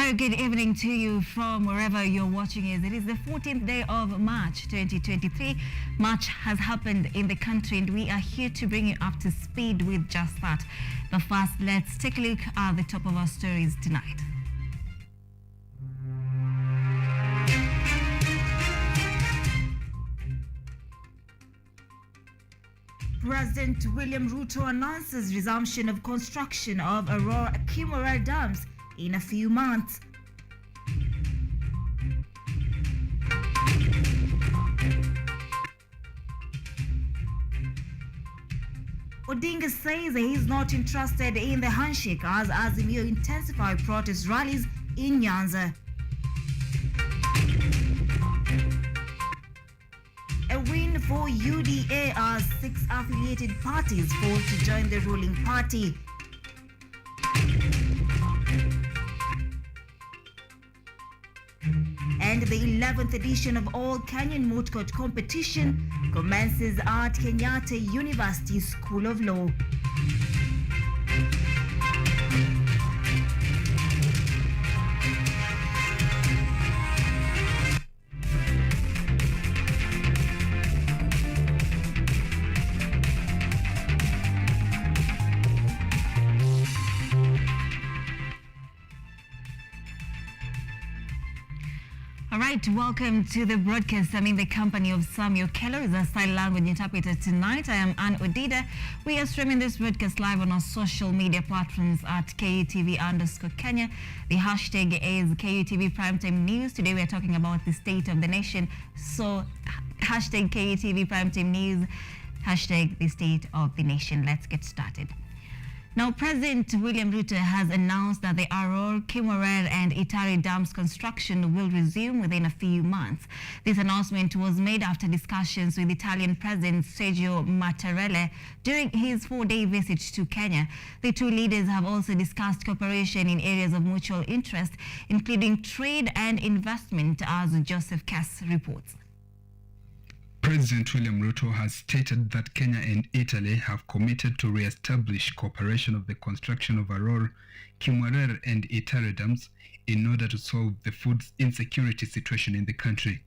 very good evening to you from wherever you're watching us. It is the 14th day of March 2023. Much has happened in the country and we are here to bring you up to speed with just that. But first, let's take a look at the top of our stories tonight. President William Ruto announces resumption of construction of Aurora Kimura dams in a few months. Odinga says he is not interested in the handshake as Azimio intensify protest rallies in Nyanza. A win for UDA as 6 affiliated parties forced to join the ruling party. And the 11th edition of All Kenyan Moot Court competition commences at Kenyatta University School of Law. Right, welcome to the broadcast. I'm in the company of SAMMY. OKELLO is a sign language interpreter tonight. I am ODIDA. We are streaming this broadcast live on our social media platforms at KUTV_Kenya. The hashtag is KUTV Primetime News. Today we are talking about the state of the nation. So hashtag KUTV Primetime News, hashtag the state of the nation. Let's get started. Now, President William Ruto has announced that the Aurora, Kimura and Itari dams construction will resume within a few months. This announcement was made after discussions with Italian President Sergio Mattarella during his 4-day visit to Kenya. The two leaders have also discussed cooperation in areas of mutual interest, including trade and investment, as Joseph Cass reports. President William Ruto has stated that Kenya and Italy have committed to re-establish cooperation of the construction of Aurora, Kimura and Itari dams in order to solve the food insecurity situation in the country.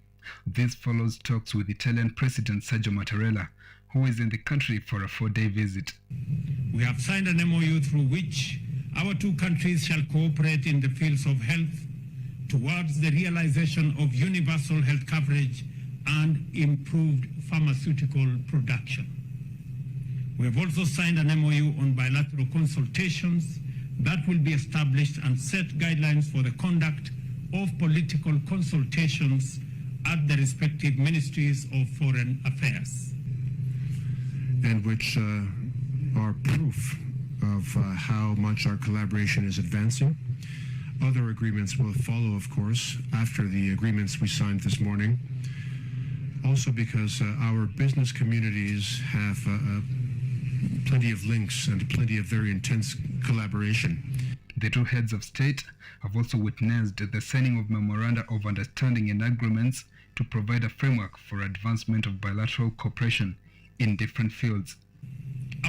This follows talks with Italian President Sergio Mattarella, who is in the country for a 4-day visit. We have signed an MOU through which our two countries shall cooperate in the fields of health towards the realization of universal health coverage and improved pharmaceutical production. We have also signed an MOU on bilateral consultations that will be established and set guidelines for the conduct of political consultations at the respective ministries of foreign affairs. And which are proof of how much our collaboration is advancing. Other agreements will follow, of course, after the agreements we signed this morning. Also because our business communities have plenty of links and plenty of very intense collaboration. The two heads of state have also witnessed the signing of memoranda of understanding and agreements to provide a framework for advancement of bilateral cooperation in different fields.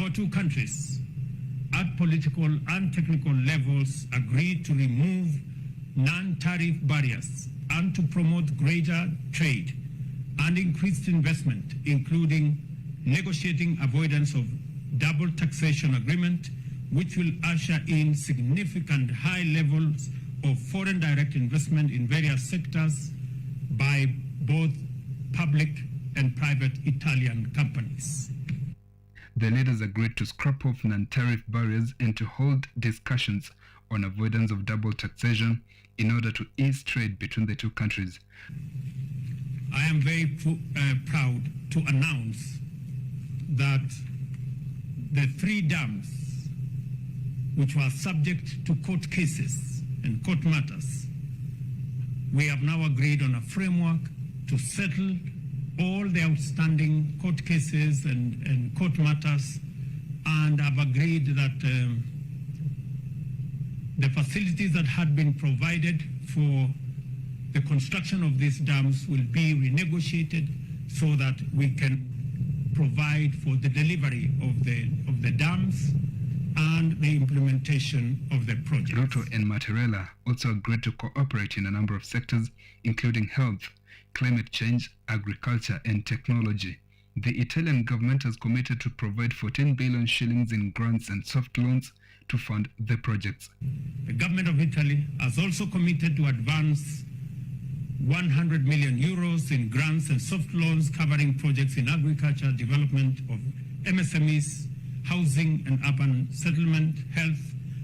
Our two countries, at political and technical levels, agreed to remove non-tariff barriers and to promote greater trade and increased investment, including negotiating avoidance of double taxation agreement, which will usher in significant high levels of foreign direct investment in various sectors by both public and private Italian companies. The leaders agreed to scrap off non-tariff barriers and to hold discussions on avoidance of double taxation in order to ease trade between the two countries. I am very proud to announce that the 3 dams, which were subject to court cases and court matters, we have now agreed on a framework to settle all the outstanding court cases and court matters, and have agreed that the facilities that had been provided for the construction of these dams will be renegotiated so that we can provide for the delivery of the dams and the implementation of the project. Ruto and Mattarella also agreed to cooperate in a number of sectors, including health, climate change, agriculture, and technology. The Italian government has committed to provide 14 billion shillings in grants and soft loans to fund the projects. The government of Italy has also committed to advance 100 million euros in grants and soft loans covering projects in agriculture, development of MSMEs, housing and urban settlement, health,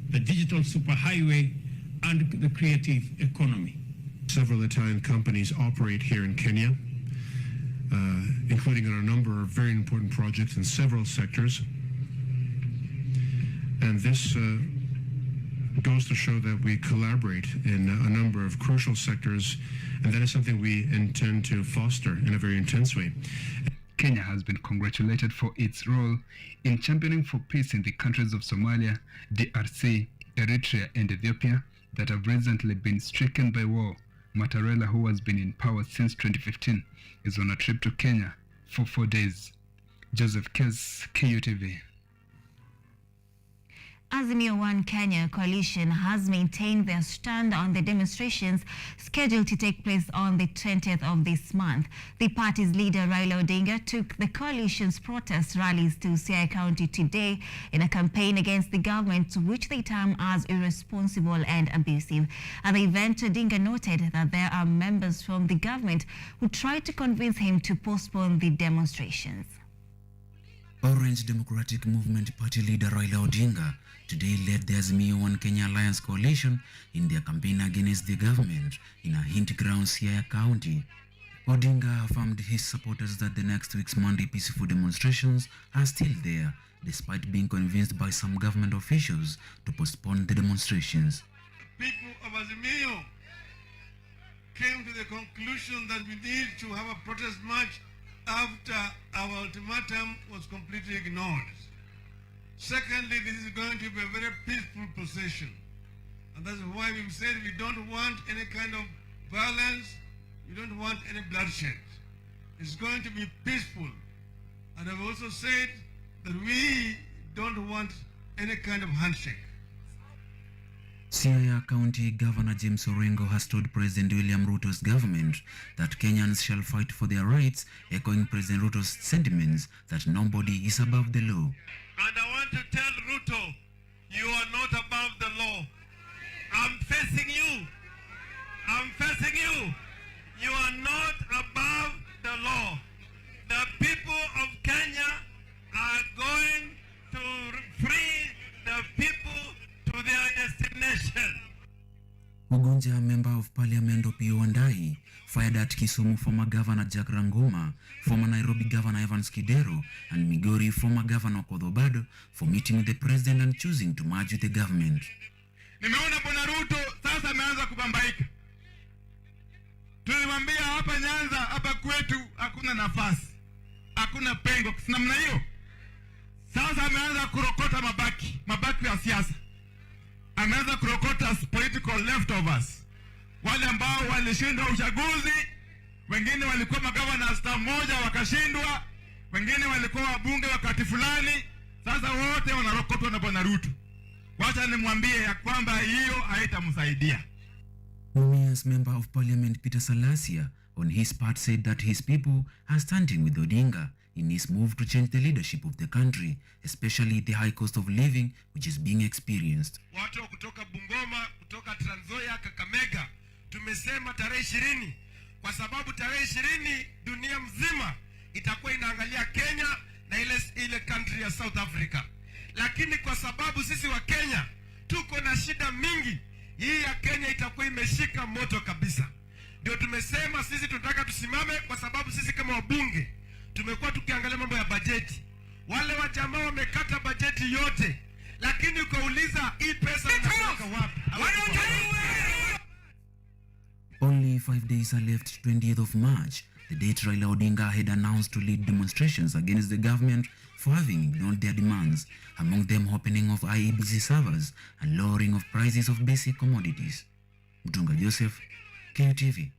the digital superhighway, and the creative economy. Several Italian companies operate here in Kenya, including on a number of very important projects in several sectors. And this goes to show that we collaborate in a number of crucial sectors, and that is something we intend to foster in a very intense way. Kenya has been congratulated for its role in championing for peace in the countries of Somalia, DRC, Eritrea, and Ethiopia that have recently been stricken by war. Mattarella, who has been in power since 2015, is on a trip to Kenya for 4 days. Joseph Kes, KUTV. Azimio One Kenya coalition has maintained their stand on the demonstrations scheduled to take place on the 20th of this month. The party's leader Raila Odinga took the coalition's protest rallies to Siaya County today in a campaign against the government, which they term as irresponsible and abusive. At the event, Odinga noted that there are members from the government who tried to convince him to postpone the demonstrations. Orange Democratic Movement Party leader Raila Odinga today led the Azimio One Kenya Alliance coalition in their campaign against the government in a hint ground Siaya County. Odinga affirmed his supporters that the next week's Monday peaceful demonstrations are still there, despite being convinced by some government officials to postpone the demonstrations. People of Azimio came to the conclusion that we need to have a protest march after our ultimatum was completely ignored. Secondly, this is going to be a very peaceful procession. And that's why we've said we don't want any kind of violence, we don't want any bloodshed. It's going to be peaceful. And I've also said that we don't want any kind of handshake. Siaya County Governor James Orengo has told President William Ruto's government that Kenyans shall fight for their rights, echoing President Ruto's sentiments that nobody is above the law. And I want to tell Ruto, you are not above the law. I'm facing you. I'm facing you. You are not above the law. The people of Kenya are going to free the people to their destination. Ugunja Member of Parliament Opiyo Wandayi fired at Kisumu former Governor Jack Ranguma, former Nairobi Governor Evans Kidero, and Migori former Governor Kodobado for meeting with the president and choosing to merge with the government. Nimeona Bwana Ruto sasa ameanza kubambaika. Tulimwambia hapa Nyanza, hapa kwetu hakuna nafasi, hakuna pengo, namna hiyo. Sasa ameanza kurokota mabaki ya siasa. Ameanza kurokota political leftovers. Wale ambao walishindwa uchaguzi, wengine walikuwa magavana term moja wakashindwa, wengine walikuwa wabunge wakati fulani, sasa wote wanarokotwa na Bwana Ruto. Wacha nimwambie ya kwamba hiyo haitamsaidia. Mumias Member of Parliament Peter Salasia on his part said that his people are standing with Odinga in his move to change the leadership of the country, especially the high cost of living which is being experienced. Watu kutoka Bungoma, kutoka Trans Nzoia, Kakamega, tumesema tarehe 20 kwa sababu tarehe 20 dunia mzima itakuwa inaangalia Kenya na ile country ya South Africa. Lakini kwa sababu sisi wa Kenya tuko na shida mingi, hii ya Kenya itakuwa imeshika moto kabisa. Ndio tumesema sisi tunataka tusimame, kwa sababu sisi kama wabunge tumekuwa tukiangalia mambo ya bajeti. Wale wa jamaa wamekata bajeti yote, lakini ukauliza hii pesa inatoka wapi? Only 5 days are left to 20th of March, the date Raila Odinga had announced to lead demonstrations against the government for having ignored their demands, among them opening of IEBC servers and lowering of prices of basic commodities. Mutunga Joseph, KUTV.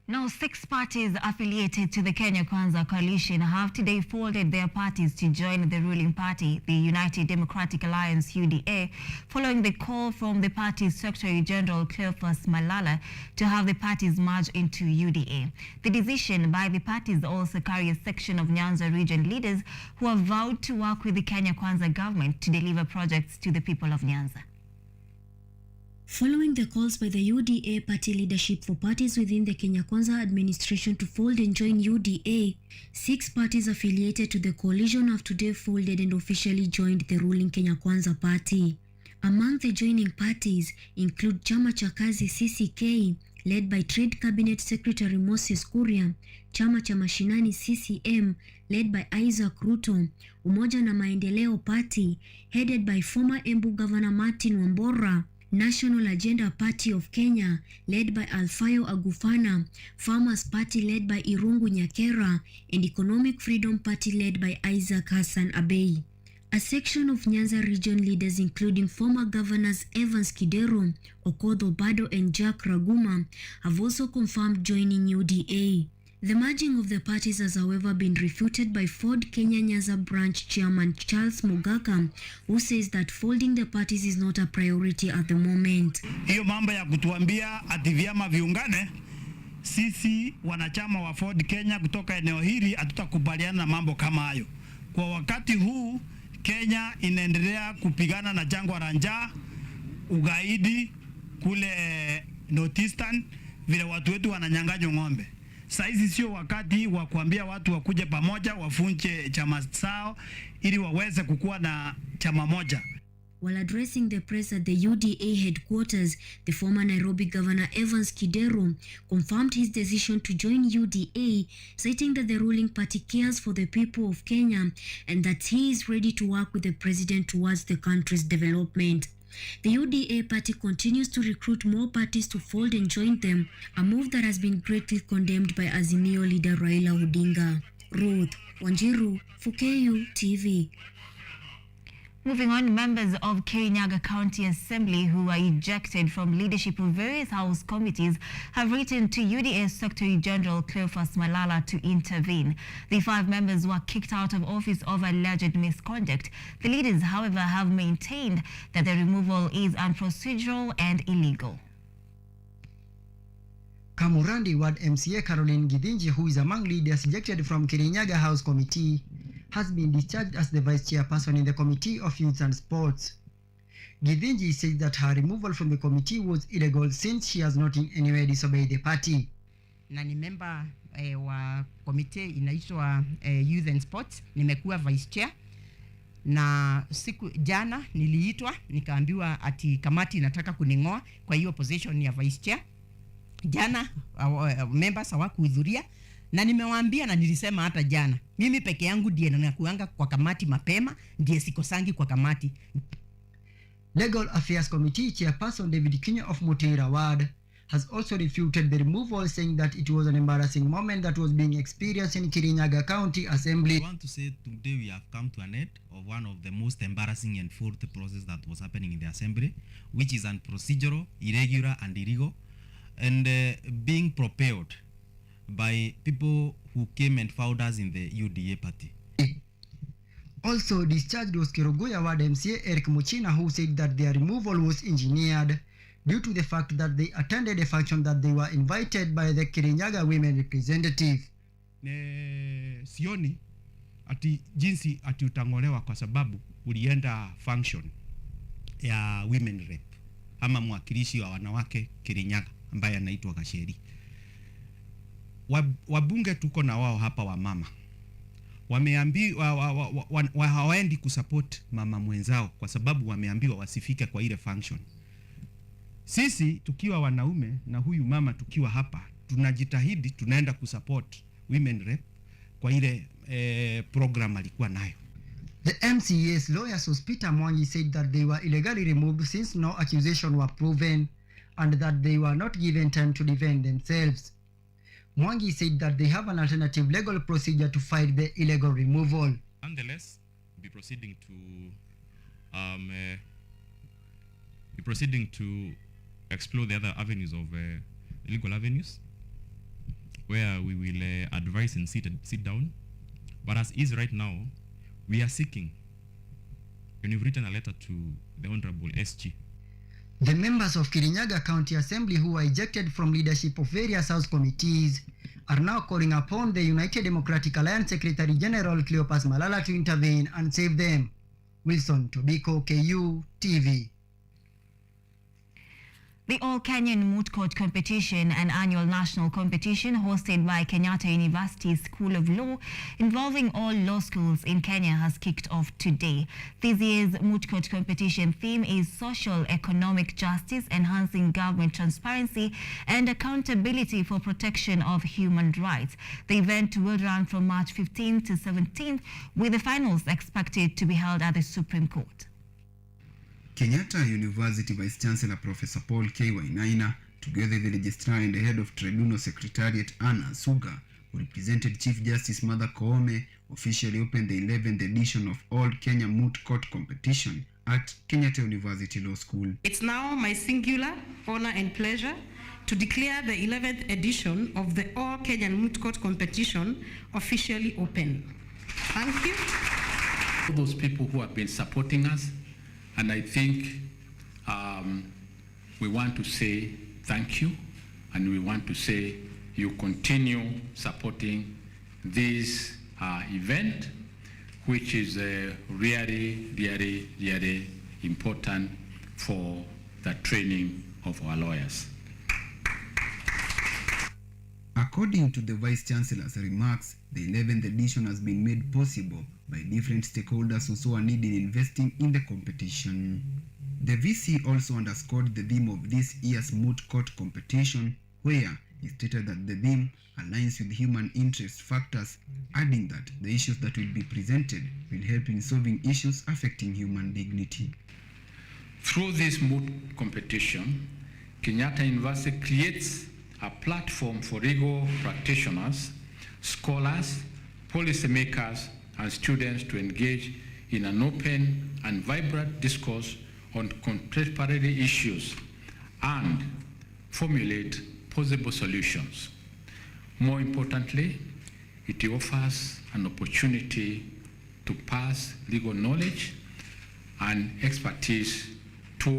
Now, 6 parties affiliated to the Kenya Kwanza coalition have today folded their parties to join the ruling party, the United Democratic Alliance (UDA), following the call from the party's Secretary General Cleophas Malala to have the parties merge into UDA. The decision by the parties also carries a section of Nyanza region leaders who have vowed to work with the Kenya Kwanza government to deliver projects to the people of Nyanza. Following the calls by the UDA party leadership for parties within the Kenya Kwanza administration to fold and join UDA, 6 parties affiliated to the coalition have today folded and officially joined the ruling Kenya Kwanza party. Among the joining parties include Chama cha Kazi CCK, led by Trade Cabinet Secretary Moses Kuria, Chama cha Mashinani CCM, led by Isaac Ruto, Umoja na Maendeleo Party, headed by former Embu Governor Martin Wambora, National Agenda Party of Kenya, led by Alfayo Agufana, Farmers Party led by Irungu Nyakera, and Economic Freedom Party led by Isaac Hassan Abei. A section of Nyanza region leaders including former governors Evans Kidero, Okodho Bado and Jack Raguma have also confirmed joining UDA. The merging of the parties has however been refuted by Ford Kenya Nyanza branch chairman Charles Mogaka, who says that folding the parties is not a priority at the moment. Hiyo mambo ya kutuambia ati vyama viungane, sisi wanachama wa Ford Kenya kutoka eneo hili hatutakubaliana na mambo kama hayo. Kwa wakati huu Kenya inaendelea kupigana na jangwa la njaa, ugaidi kule Northeastern, vile watu wetu wananyang'anywa ng'ombe. Saizi sio wakati wa kuambia watu wakuje pamoja wafunje chama zao ili waweze kukuwa na chama moja. While addressing the press at the UDA headquarters, the former Nairobi Governor Evans Kidero confirmed his decision to join UDA, citing that the ruling party cares for the people of Kenya and that he is ready to work with the president towards the country's development. The UDA party continues to recruit more parties to fold and join them, a move that has been greatly condemned by Azimio leader Raila Odinga. Ruth Wanjiru, Fukeyu TV. Moving on, members of Kirinyaga County Assembly who are ejected from leadership of various House committees have written to UDA Secretary General Cleophas Malala to intervene. The 5 members were kicked out of office over alleged misconduct. The leaders, however, have maintained that the removal is unprocedural and illegal. Kamurandi Ward MCA Caroline Githinji, who is among leaders ejected from Kirinyaga House Committee, has been discharged as the vice chairperson in the Committee of Youth and Sports. Githinji said that her removal from the committee was illegal since she has not in any way disobeyed the party. Na ni member wa committee inaitwa Youth and Sports, nimekuwa vice chair, na siku jana niliitwa nikaambiwa ati kamati inataka kuning'oa kwa hiyo position ya vice chair. Jana members hawakuhudhuria na nimewaambia na nilisema hata jana, mimi peke yangu ndiye nakuanga kwa kamati mapema, ndiye sikosangi kwa kamati. Legal Affairs Committee Chairperson David Kinya of Mutira Ward has also refuted the removal, saying that it was an embarrassing moment that was being experienced in Kirinyaga County Assembly. I want to say today we have come to an end of one of the most embarrassing and fourth process that was happening in the Assembly, which is unprocedural, irregular and illegal, and being propelled by people who came and found us in the UDA party. Also discharged was Kirogoya Ward MCA Eric Muchina, who said that their removal was engineered due to the fact that they attended a function that they were invited by the Kirinyaga women representative. Sioni ati jinsi ati utangolewa kwa sababu ulienda function ya women rep ama mwakilishi wa wanawake Kirinyaga ambaye anaitwa Kasheri. Wabunge tuko na wao hapa wa mama wameambiwa hawaendi kusupport mama mwenzao kwa sababu wameambiwa wasifike kwa ile function. Sisi tukiwa wanaume na huyu mama tukiwa hapa tunajitahidi tunaenda kusupport women rep kwa ile program alikuwa nayo. The MCA's lawyer Peter Mwangi said that they were illegally removed since no accusation were proven and that they were not given time to defend themselves. Mwangi said that they have an alternative legal procedure to fight the illegal removal. Nonetheless, be proceeding to explore the other avenues of legal avenues where we will advise and sit down. But as is right now, we are seeking, and we've written a letter to the Honorable SG. The members of Kirinyaga County Assembly who were ejected from leadership of various House committees are now calling upon the United Democratic Alliance Secretary General Cleopas Malala to intervene and save them. Wilson Tobiko, KU TV. The All Kenyan Moot Court Competition, an annual national competition hosted by Kenyatta University School of Law involving all law schools in Kenya, has kicked off today. This year's Moot Court Competition theme is Social Economic Justice, Enhancing Government Transparency and Accountability for Protection of Human Rights. The event will run from March 15th to 17th, with the finals expected to be held at the Supreme Court. Kenyatta University Vice Chancellor Professor Paul K. Wainaina, together with the Registrar and the Head of Tribunal Secretariat Anna Suga, who represented Chief Justice Martha Koome, officially opened the 11th edition of All Kenya Moot Court Competition at Kenyatta University Law School. It's now my singular honor and pleasure to declare the 11th edition of the All Kenyan Moot Court Competition officially open. Thank you. All those people who have been supporting us, and I think we want to say thank you, and we want to say you continue supporting this event, which is really, really, really important for the training of our lawyers. According to the Vice Chancellor's remarks, the 11th edition has been made possible by different stakeholders who saw a need in investing in the competition. The VC also underscored the theme of this year's Moot Court Competition, where he stated that the theme aligns with human interest factors, adding that the issues that will be presented will help in solving issues affecting human dignity. Through this moot competition, Kenyatta University creates a platform for legal practitioners, scholars, policymakers, and students to engage in an open and vibrant discourse on contemporary issues and formulate possible solutions. More importantly, it offers an opportunity to pass legal knowledge and expertise to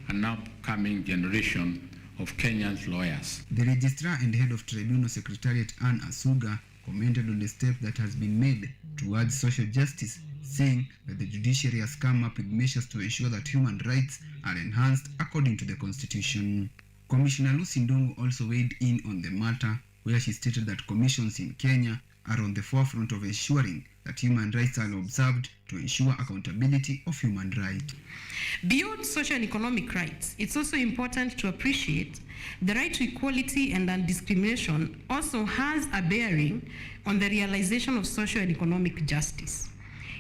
an upcoming generation of Kenyan lawyers. The Registrar and Head of Tribunal Secretariat Anne Asuga commented on the step that has been made towards social justice, saying that the judiciary has come up with measures to ensure that human rights are enhanced according to the Constitution. Commissioner Lucy Ndungu also weighed in on the matter, where she stated that commissions in Kenya are on the forefront of ensuring that human rights are observed to ensure accountability of human rights. Beyond social and economic rights, it's also important to appreciate the right to equality and non-discrimination also has a bearing on the realization of social and economic justice.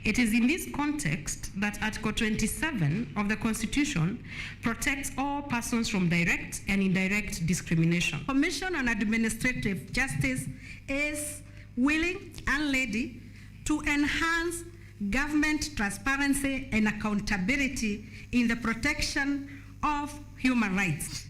It is in this context that Article 27 of the Constitution protects all persons from direct and indirect discrimination. Commission on Administrative Justice is willing and ready to enhance government transparency and accountability in the protection of human rights.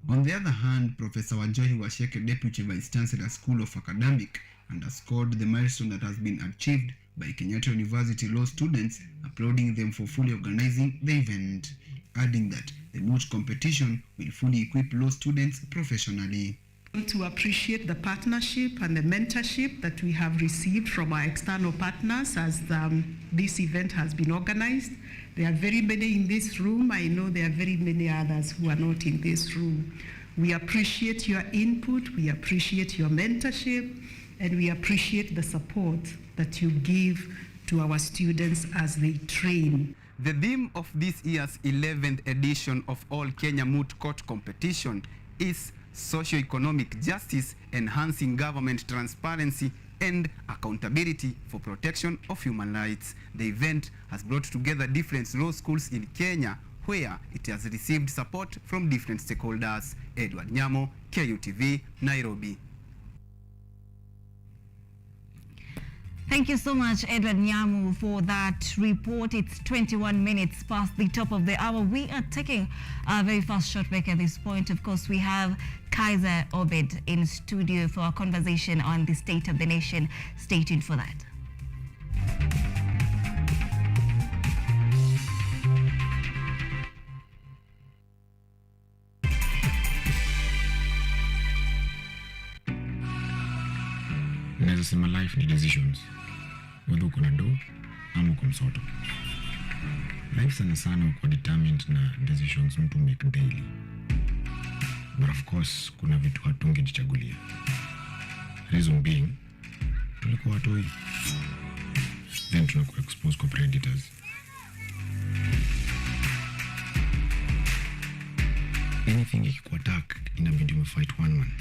On the other hand, Professor Wanjohi Washeke, Deputy Vice Chancellor, School of Academic, underscored the milestone that has been achieved by Kenyatta University law students, applauding them for fully organizing the event, adding that the moot competition will fully equip law students professionally. To appreciate the partnership and the mentorship that we have received from our external partners as this event has been organized. There are very many in this room. I know there are very many others who are not in this room. We appreciate your input, we appreciate your mentorship, and we appreciate the support that you give to our students as they train. The theme of this year's 11th edition of All Kenya Moot Court Competition is Socio-economic justice, enhancing government transparency and accountability for protection of human rights. The event has brought together different law schools in Kenya, where it has received support from different stakeholders. Edward Nyamo, KUTV, Nairobi. Thank you so much, Edward Nyamu, for that report. It's 21 minutes past the top of the hour. We are taking a very fast short break at this point. Of course, we have Kaiser Obed in studio for a conversation on the state of the nation. Stay tuned for that. Naweza sema life ni decisions, whether uko na do ama uko msoto. Life sana sana uko determined na decisions mtu make daily, but of course kuna vitu hatungejichagulia. Reason being, tulikuwa watoi, then tunakuwa exposed kwa predators. Anything ikikuattack inabidi umefight one man.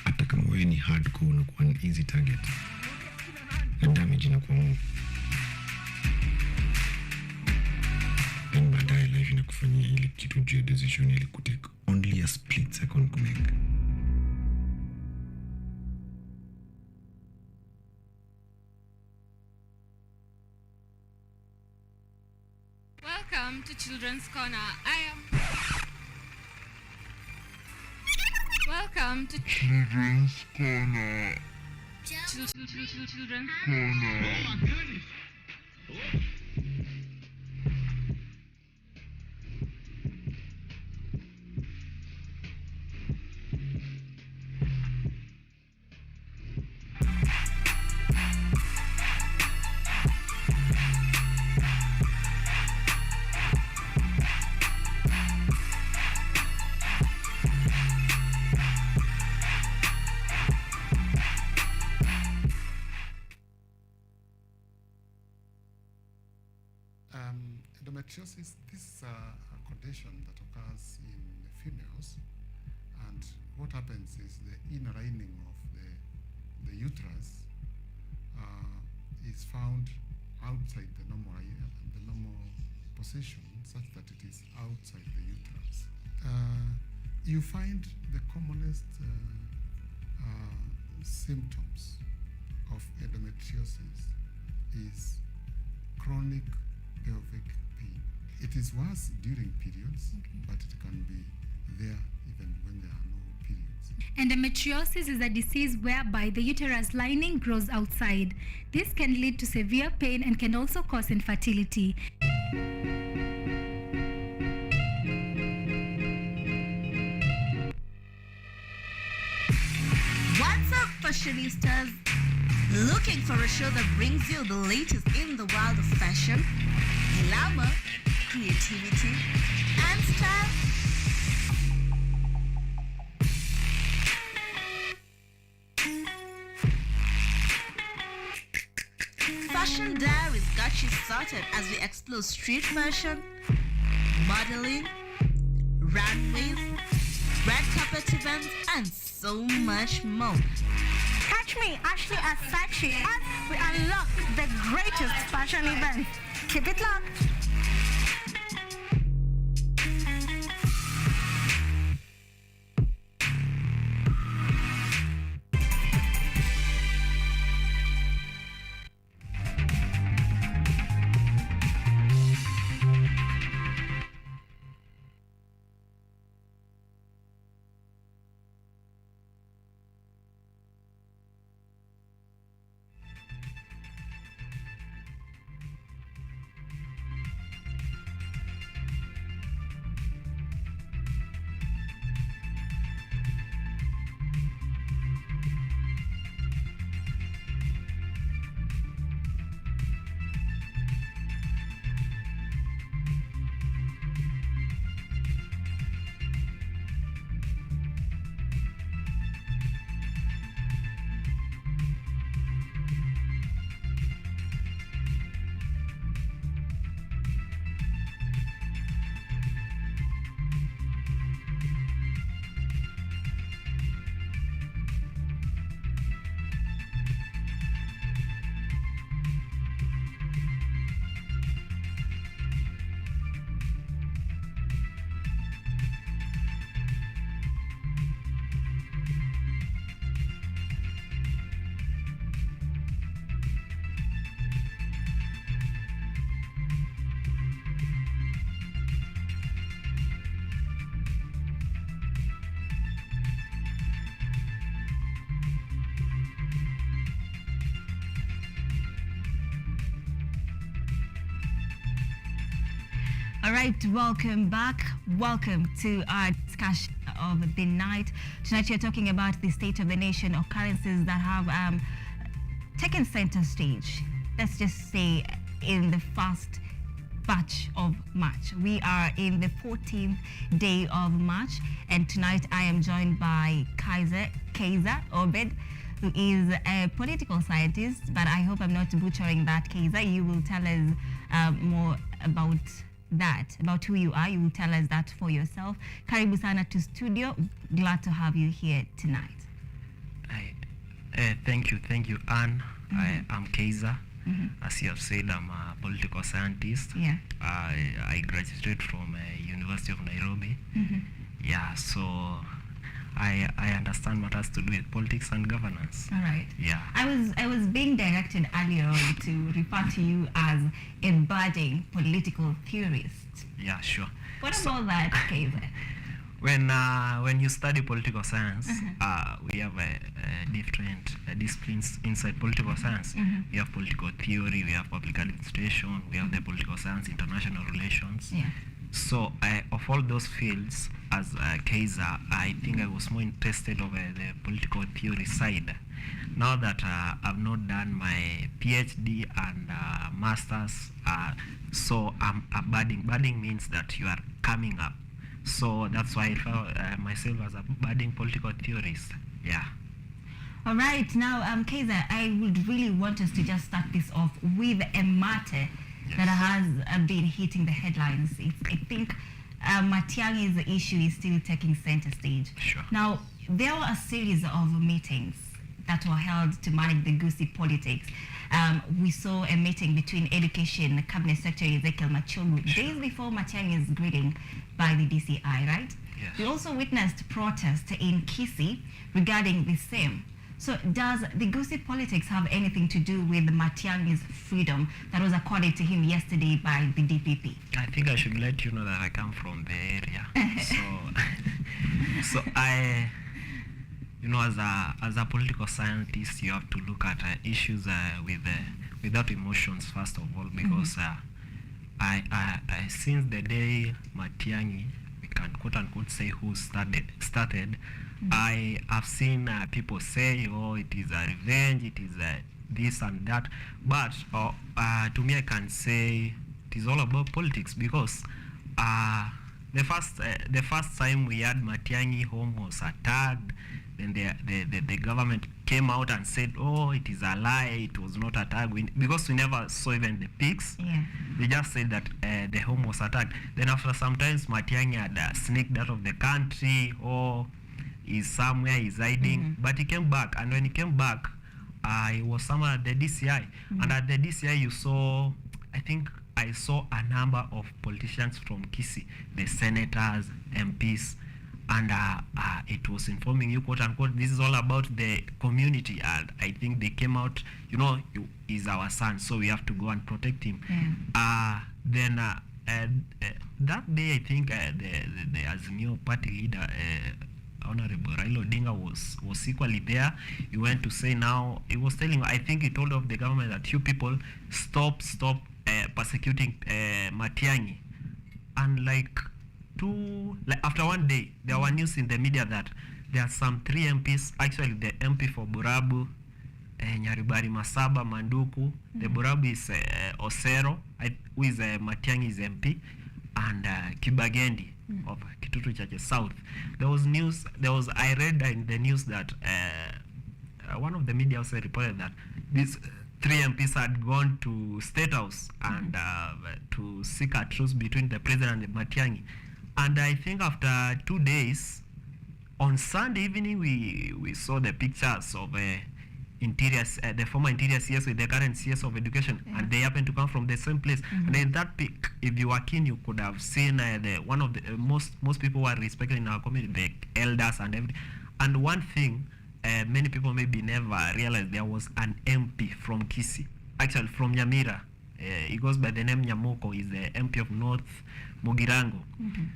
Hata kama wewe ni hardcore unakuwa an easy target, na damage inakuwa more. Then baadaye life inakufanyia ile kitu juu ya decision ili kutake only a split second kumake. Welcome to Children's Corner. Welcome to Children's Corner. Children's Corner. Oh my goodness. Endometriosis, this is a condition that occurs in females, and what happens is the inner lining of the uterus is found outside the normal position, such that it is outside the uterus. You find the commonest symptoms of endometriosis is chronic pelvic pain. It is worse during periods, but it can be there even when there are no periods. Endometriosis is a disease whereby the uterus lining grows outside. This can lead to severe pain and can also cause infertility. What's up, fashionistas? Looking for a show that brings you the latest in the world of fashion, glamour, creativity, and style? Fashion Diaries got you sorted as we explore street fashion, modeling, runways, red carpet events, and so much more. Catch me, Ashley Asachi, as we unlock the greatest fashion events. Keep it locked. All right, welcome back. Welcome to our discussion of the night. Tonight we're talking about the state of the nation, occurrences that have taken center stage. Let's just say in the first batch of March. We are in the 14th day of March, and tonight I am joined by Kaiser Obed, who is a political scientist, but I hope I'm not butchering that, Kaiser. You will tell us more about that, about who you are. You will tell us that for yourself. Karibu sana to studio. Glad to have you here tonight. Thank you, Anne. I'm Kaiser. As you have said, I'm a political scientist. Yeah. I graduated from University of Nairobi. Yeah, so I understand what has to do with politics and governance. All right. Yeah. I was being directed earlier on to refer to you as a budding political theorist. Yeah, sure. What about that, Kaiser? When you study political science, we have different disciplines inside political science. We have political theory, we have public administration, we have the political science, international relations. Yeah. So of all those fields, as Kaiser, I think I was more interested of the political theory side. Now that I've not done my PhD and masters, so I'm a budding. Budding means that you are coming up. So that's why I found myself as a budding political theorist. Yeah. All right. Now, Kaiser, I would really want us to just start this off with a matter that has been hitting the headlines. I think Matiang'i's issue is still taking center stage. Sure. Now, there were a series of meetings that were held to manage the goosey politics. We saw a meeting between Education Cabinet Secretary Ezekiel Machogu days before Matiang'i's greeting by the DCI, right? Yes. We also witnessed protest in Kisii regarding the same. So does the goosey politics have anything to do with Matiang'i's freedom that was accorded to him yesterday by the DPP? I think I should let you know that I come from the area. So I, you know, as a political scientist, you have to look at issues without emotions first of all, because I since the day Matiang'i, we can quote unquote say who started. I have seen people say, oh, it is a revenge, it is this and that. But to me, I can say it is all about politics, because the first time we had Matiang'i home was attacked, then the government came out and said, oh, it is a lie, it was not attacked, because we never saw even the pics. Yeah. They just said that the home was attacked. Then after some time, Matiang'i had sneaked out of the country, or is somewhere, he's hiding, but he came back, and when he came back, he was somewhere at the DCI, and at the DCI you saw, I think I saw a number of politicians from Kisii, the senators, MPs, and it was informing you, quote unquote, this is all about the community, and I think they came out, you know, he's our son, so we have to go and protect him. Then that day, I think the Azimio party leader, Honorable Raila Odinga was equally there. He went to say now, he was telling, I think he told of the government that you people stop persecuting Matiang'i. And after one day, there were news in the media that there are some 3 MPs, actually the MP for Burabu, Nyaribari Masaba, Manduku, the Burabu is Osero, who is Matiang'i's MP, and Kibagendi of Kitutu Chache South. I read in the news that one of the media also reported that these 3 MPs had gone to State House and to seek a truce between the president and Matiang'i. And I think after 2 days, on Sunday evening, we saw the pictures of the former interior CS with the current CS of education, and they happen to come from the same place. And in that pic, if you were keen, you could have seen one of the most people who are respected in our community, the elders and everything. And one thing many people maybe never realized, there was an MP from Kisii, actually from Nyamira. He goes by the name Nyamuko. He's the MP of North Mugirango.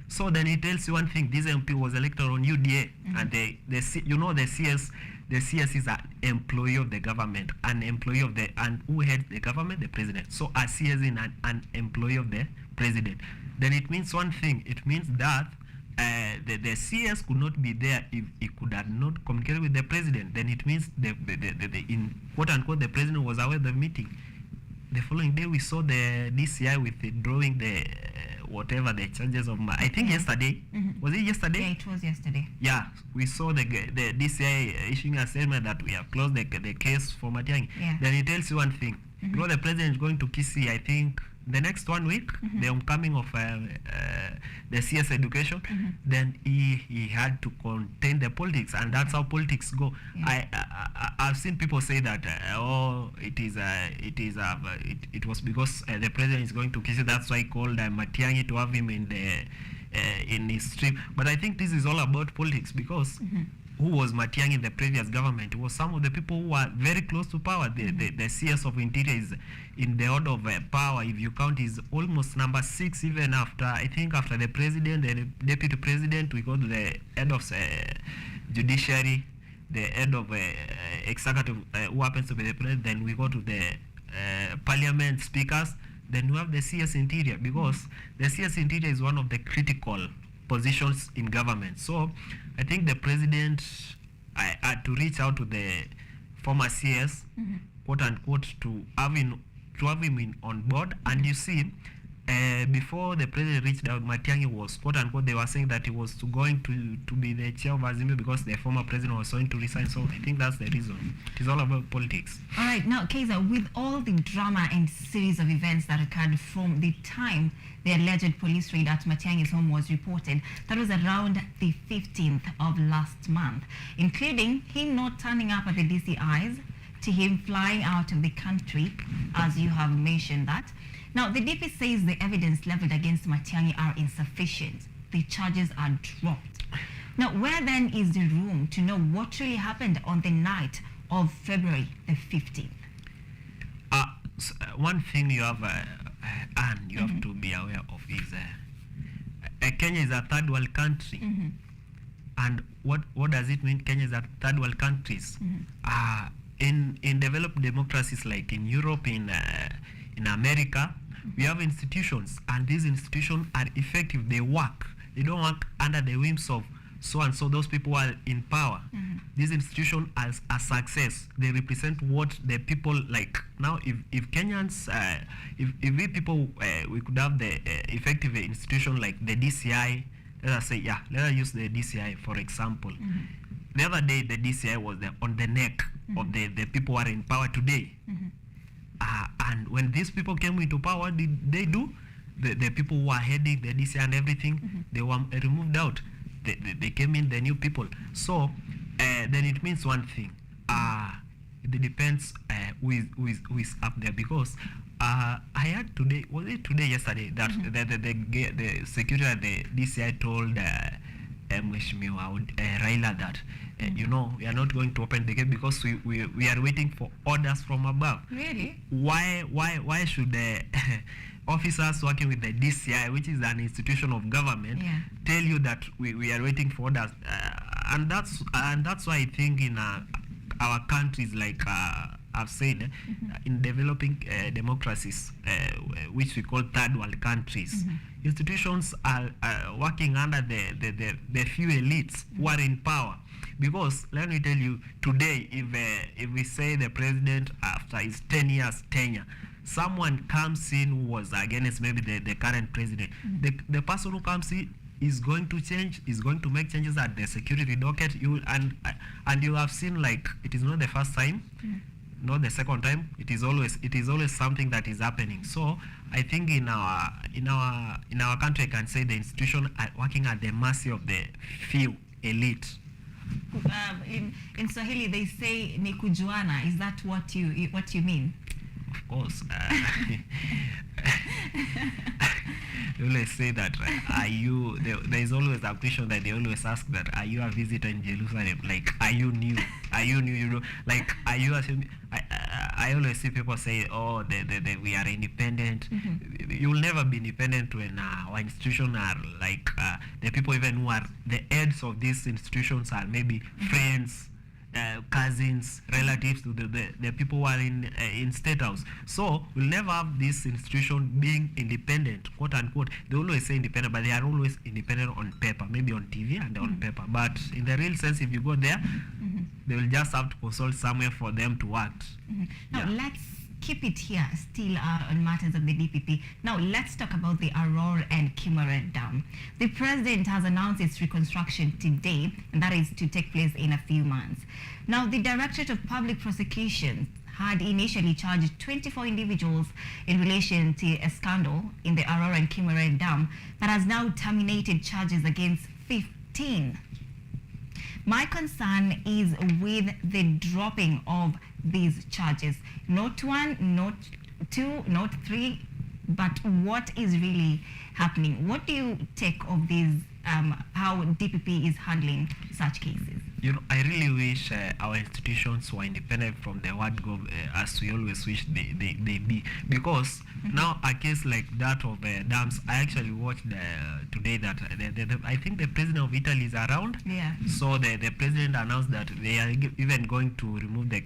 So then it tells you one thing: this MP was elected on UDA, and the CS is an employee of the government, and who heads the government? The president. So a CS is an employee of the president. then it means one thing. It means that the CS could not be there if he could have not communicated with the president. Then it means the in quote unquote the president was aware of the meeting. The following day we saw the DCI withdrawing the whatever the charges of I think yesterday. Was it yesterday? Yeah, it was yesterday. Yeah, we saw the DCI issuing a statement that we have closed the case for Matiang'i. Yeah. Then it tells you one thing. You know, the president is going to Kisii, I think, the next 1 week, the homecoming of the CS education. Then he had to contain the politics, and that's how politics go. I've seen people say that it was because the president is going to Kisii, that's why he called Matiang'i to have him in his trip. But I think this is all about politics, because who was Matiang'i in the previous government? It was some of the people who were very close to power. The CS of Interior is in the order of power, if you count, is almost number 6, even after, I think after the president, the deputy president, we go to the head of judiciary, the head of executive, who happens to be the president, then we go to the parliament speakers, then we have the CS Interior, because the CS Interior is one of the critical positions in government. So I think the president had to reach out to the former CS, quote unquote, to have him on board. And you see, before the president reached out, Matiang'i was, quote unquote, they were saying that he was going to be the chair of Azimio because the former president was going to resign. So I think that's the reason. It's all about politics. All right, now, Kaiser, with all the drama and series of events that occurred from the time the alleged police raid at Matiang'i's home was reported, that was around the 15th of last month, including him not turning up at the DCIs, to him flying out of the country, as you have mentioned that. Now, the DP says the evidence leveled against Matiang'i are insufficient. The charges are dropped. Now, where then is the room to know what really happened on the night of February the 15th? One thing you have, and you have to be aware of is Kenya is a third world country. And what does it mean, Kenya is a third world countries? In developed democracies like in Europe, in America, we have institutions, and these institutions are effective. They work. They don't work under the whims of so and so, those people are in power. These institutions are a success. They represent what the people like. Now, if Kenyans, if we people, we could have the effective institution like the DCI. Let us say, let us use the DCI for example. The other day, the DCI was on the neck of the people who are in power today. And when these people came into power, did they do? The people who are heading the DCI and everything, they were removed out. They came in, the new people. So then it means one thing. It depends who is up there, because I heard today, was it today, yesterday, that the security at the DCI told Mheshimiwa Raila that you know, we are not going to open the gate because we are waiting for orders from above. Really? Why should the officers working with the DCI, which is an institution of government, tell you that we are waiting for orders? And that's why I think in our countries, like I've said, in developing democracies, which we call third world countries, institutions are working under the few elites who are in power. Because let me tell you, today, if we say the president after his 10 years tenure, someone comes in who was against maybe the current president, the person who comes in is going to change, is going to make changes at the security docket. And you have seen, like, it is not the first time, not the second time. It is always something that is happening. So I think in our country, I can say the institution are working at the mercy of the few elite. In Swahili, they say ni kujuana. Is that what you mean? Of course. They always say that, are you, there is always a question that they always ask, that are you a visitor in Jerusalem? Like, are you new? Are you new? You know, like, are you I always see people say, oh, we are independent. You will never be independent when our institutions are like, the people even who are the heads of these institutions are maybe friends, cousins, relatives to the people who are in State House. So we'll never have this institution being independent, quote unquote. They always say independent, but they are always independent on paper, maybe on TV and on paper. But in the real sense, if you go there, they will just have to consult somewhere for them to act. Now let's keep it here still on matters of the DPP. Now let's talk about the Aurora and Kimare Dam. The president has announced its reconstruction today, and that is to take place in a few months. Now the Directorate of Public Prosecution had initially charged 24 individuals in relation to a scandal in the Aurora and Kimare Dam that has now terminated charges against 15. My concern is with the dropping of these charges. Not one, not two, not three, but what is really happening? What do you take of these, how DPP is handling such cases? You know, I really wish our institutions were independent from the word gov, as we always wish they be. Because now a case like that of dams, I actually watched today that I think the president of Italy is around. Yeah. So the president announced that they are even going to remove the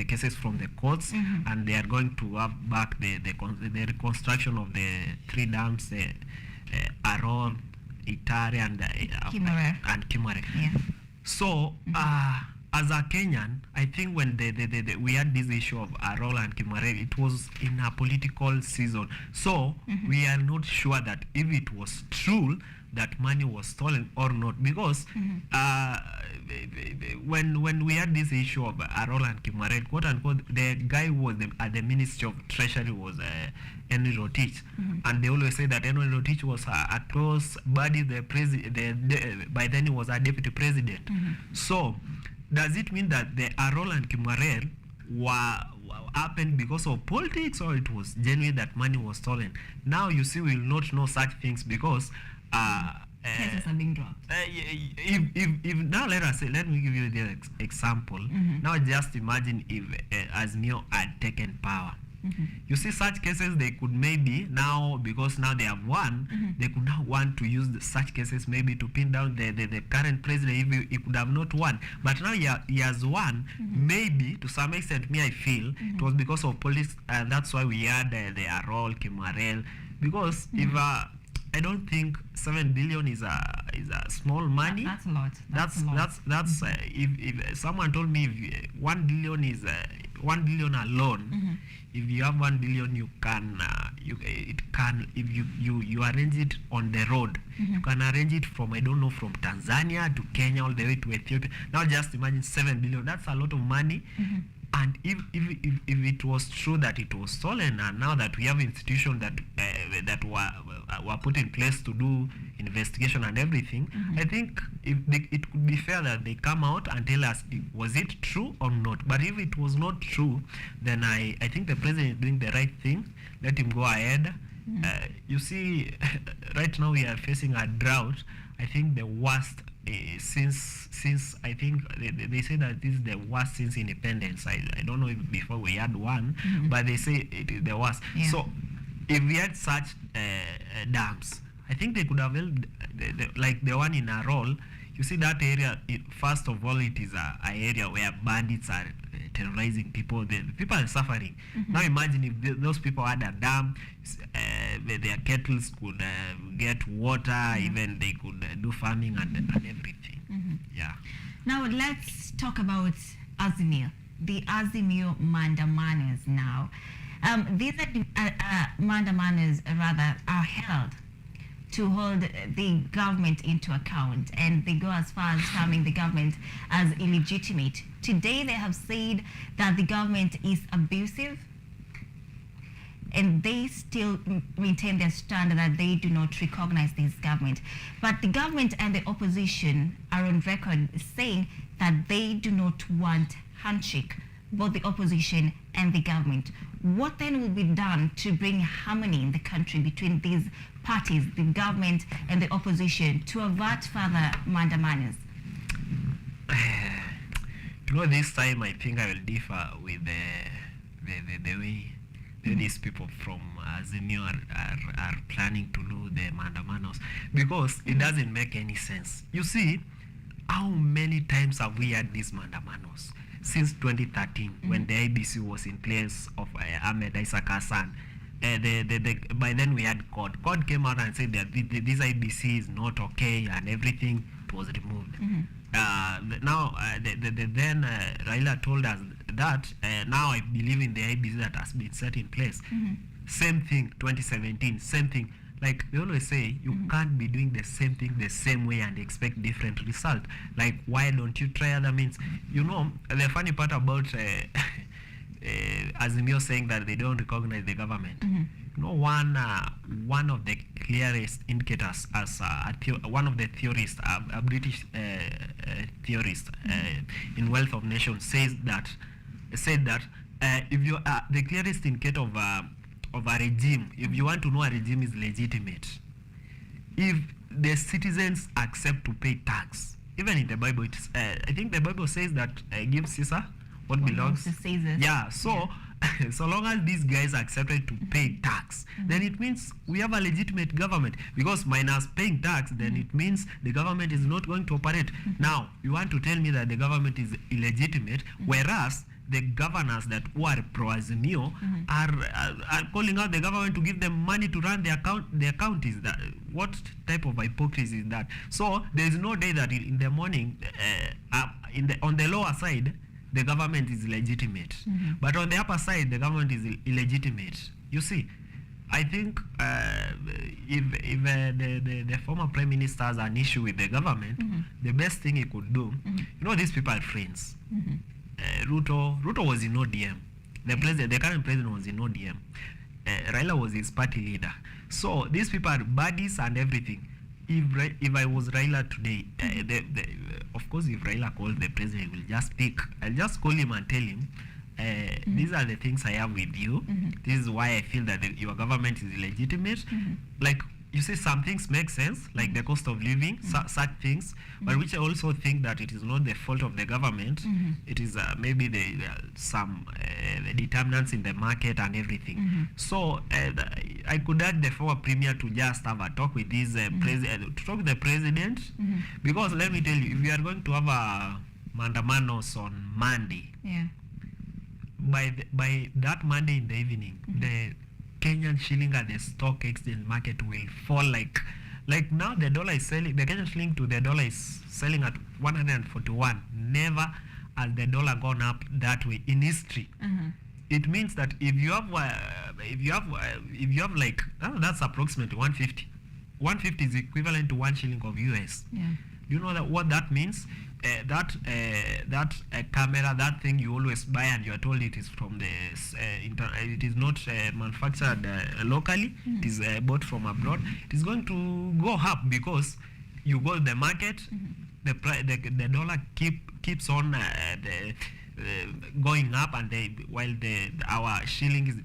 cases from the courts, and they are going to have back the reconstruction of the 3 dams, Aron, Itare, and Kimare. Yeah. So, as a Kenyan, I think when we had this issue of Arola and Kimare, it was in a political season. So, we are not sure that if it was true that money was stolen or not, because when we had this issue of Arola and Kimare, quote unquote, the guy who was at the Ministry of Treasury was Henry Rotich, and they always say that Henry Rotich was a close buddy the president. By then he was a deputy president. So does it mean that the Arola and Kimare were happened because of politics, or it was genuine that money was stolen? Now you see, we will not know such things because cases are being dropped. If now let me give you the example. Now just imagine if Azmio had taken power. You see, such cases they could maybe now, because now they have won, they could now want to use such cases maybe to pin down the current president if he could have not won. But now he has won. Maybe to some extent, I feel it was because of politics, and that's why we had the Arol, Kimarel. Because if I don't think 7 billion is a small money. That's a lot. That's if someone told me if 1 billion is 1 billion alone. If you have 1 billion, you can if you arrange it on the road, you can arrange it from, I don't know, from Tanzania to Kenya all the way to Ethiopia. Now just imagine 7 billion. That's a lot of money. And if it was true that it was stolen, and now that we have institutions that were put in place to do investigation and everything, I think it could be fair that they come out and tell us, was it true or not? But if it was not true, then I think the president is doing the right thing. Let him go ahead. You see, right now we are facing a drought. I think the worst since I think they say that this is the worst since independence. I don't know if before we had one, but they say it is the worst. So if we had such dams, I think they could have held like the one in Arol. You see that area, first of all, it is a area where bandits are terrorizing people. The people are suffering. Now imagine if those people had a dam, their kettles could get water, even they could do farming and everything. Yeah. Now let's talk about Azimio, the Azimio Mandamanos now. These Mandamanos rather are held to hold the government into account, and they go as far as terming the government as illegitimate. Today they have said that the government is abusive, and they still maintain their stand that they do not recognize this government. But the government and the opposition are on record saying that they do not want handshake, both the opposition and the government. What then will be done to bring harmony in the country between these parties, the government and the opposition, to avert further mandamanos? You know, this time I think I will differ with the way these people from Azimio are planning to do the mandamanos, because it doesn't make any sense. You see, how many times have we had these mandamanos since 2013 when the IBC was in place of Ahmed Isaac Hassan? By then we had COD. COD came out and said that this IBC is not okay and everything was removed. Now, then Raila told us that now I believe in the IBC that has been set in place. Same thing, 2017, same thing. Like they always say, you can't be doing the same thing the same way and expect different result. Like, why don't you try other means? You know, the funny part about Azimio saying that they don't recognize the government. You know, one of the clearest indicators, as one of the theorists, a British theorist in Wealth of Nations, said that if you are the clearest indicator of a regime, if you want to know a regime is legitimate, if the citizens accept to pay tax. Even in the Bible, it's, I think the Bible says that give Caesar what belongs to Caesar. Yeah, so so long as these guys accepted to pay tax, then it means we have a legitimate government. Because minus paying tax, then it means the government is not going to operate. Now, you want to tell me that the government is illegitimate, whereas the governors that who are pro-Azimio are calling out the government to give them money to run their counties. That, what type of hypocrisy is that? So there is no day that in the morning, on the lower side, the government is legitimate, but on the upper side, the government is illegitimate. You see, I think if the former prime minister has an issue with the government, the best thing he could do, you know, these people are friends. Ruto was in ODM. The current president was in ODM. Raila was his party leader. So these people are buddies and everything. If I was Raila today, of course, if Raila calls the president, he will just pick. I'll just call him and tell him, these are the things I have with you. This is why I feel that your government is illegitimate. Like, you say some things make sense, like the cost of living, such things, but which I also think that it is not the fault of the government. It is maybe some determinants in the market and everything. So I could urge the former premier to just have a talk with this president, to talk with the president, because let me tell you, if we are going to have a mandamanos on Monday, by that Monday in the evening, the Kenyan shilling at the stock exchange market will fall like now the dollar is selling, the Kenyan shilling to the dollar is selling at 141. Never has the dollar gone up that way in history. It means that if you have like, that's approximately 150. 150 is equivalent to 1 shilling of US. Do you know that what that means? That camera, that thing you always buy and you are told it is from the it is not manufactured locally, it is bought from abroad. It is going to go up because you go to the market, the dollar keeps on going up, and while our shilling is